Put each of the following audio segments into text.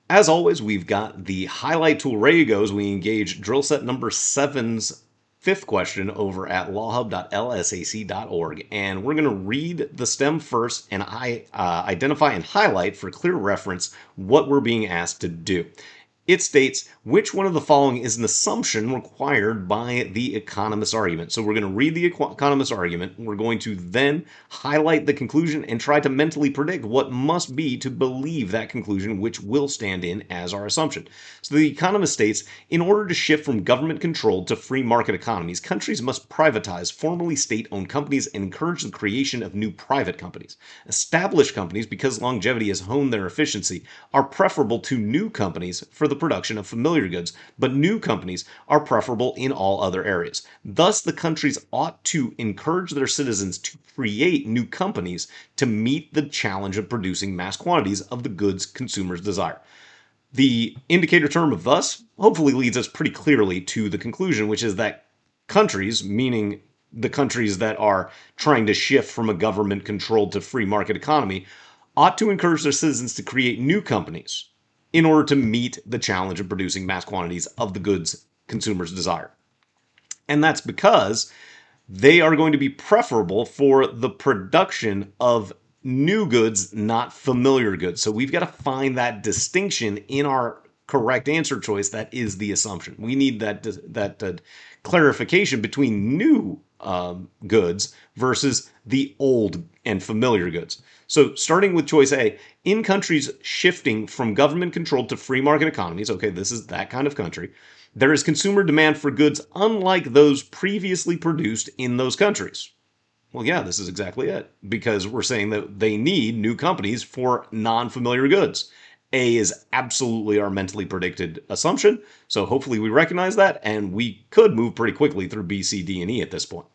As always, we've got the highlight tool ready to go as we engage drill set number 7's fifth question over at lawhub.lsac.org. And we're going to read the stem first and identify and highlight for clear reference what we're being asked to do. It states, which one of the following is an assumption required by the economist argument? So we're going to read the economist argument. We're going to then highlight the conclusion and try to mentally predict what must be to believe that conclusion, which will stand in as our assumption. So the economist states, in order to shift from government control to free market economies, countries must privatize formerly state-owned companies and encourage the creation of new private companies. Established companies, because longevity has honed their efficiency, are preferable to new companies for the production of familiar goods, but new companies are preferable in all other areas. Thus, the countries ought to encourage their citizens to create new companies to meet the challenge of producing mass quantities of the goods consumers desire. The indicator term of thus hopefully leads us pretty clearly to the conclusion, which is that countries, meaning the countries that are trying to shift from a government controlled to free market economy, ought to encourage their citizens to create new companies in order to meet the challenge of producing mass quantities of the goods consumers desire. And that's because they are going to be preferable for the production of new goods, not familiar goods. So we've got to find that distinction in our correct answer choice. That is the assumption. We need that clarification between new goods versus the old and familiar goods. So starting with choice A, in countries shifting from government controlled to free market economies, okay, this is that kind of country, there is consumer demand for goods unlike those previously produced in those countries. Well, yeah, this is exactly it, because we're saying that they need new companies for non-familiar goods. A is absolutely our mentally predicted assumption, so hopefully we recognize that, and we could move pretty quickly through B, C, D, and E at this point.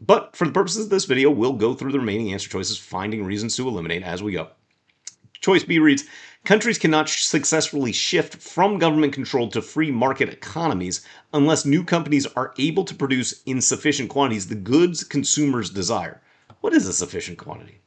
But for the purposes of this video, we'll go through the remaining answer choices, finding reasons to eliminate as we go. Choice B reads, countries cannot successfully shift from government control to free market economies unless new companies are able to produce in sufficient quantities the goods consumers desire. What is a sufficient quantity?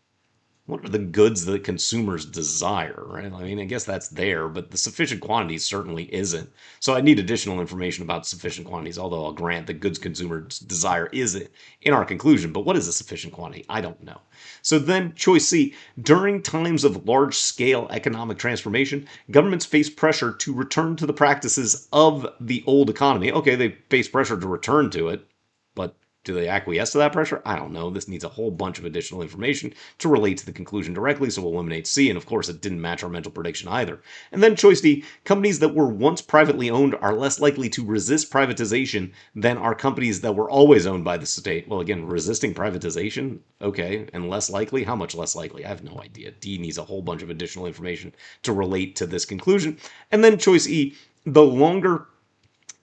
What are the goods that consumers desire, right? I mean, I guess that's there, but the sufficient quantity certainly isn't. So I need additional information about sufficient quantities, although I'll grant that goods consumers desire is in our conclusion. But what is a sufficient quantity? I don't know. So then choice C, during times of large-scale economic transformation, governments face pressure to return to the practices of the old economy. Okay, they face pressure to return to it, but do they acquiesce to that pressure? I don't know. This needs a whole bunch of additional information to relate to the conclusion directly, so we'll eliminate C, and of course it didn't match our mental prediction either. And then choice D, companies that were once privately owned are less likely to resist privatization than are companies that were always owned by the state. Well, again, resisting privatization? Okay, and less likely? How much less likely? I have no idea. D needs a whole bunch of additional information to relate to this conclusion. And then choice E, the longer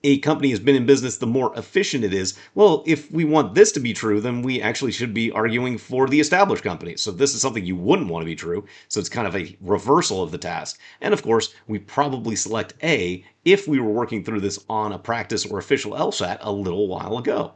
a company has been in business, the more efficient it is. Well, if we want this to be true, then we actually should be arguing for the established companies. So this is something you wouldn't want to be true. So it's kind of a reversal of the task. And of course, we probably select A if we were working through this on a practice or official LSAT a little while ago.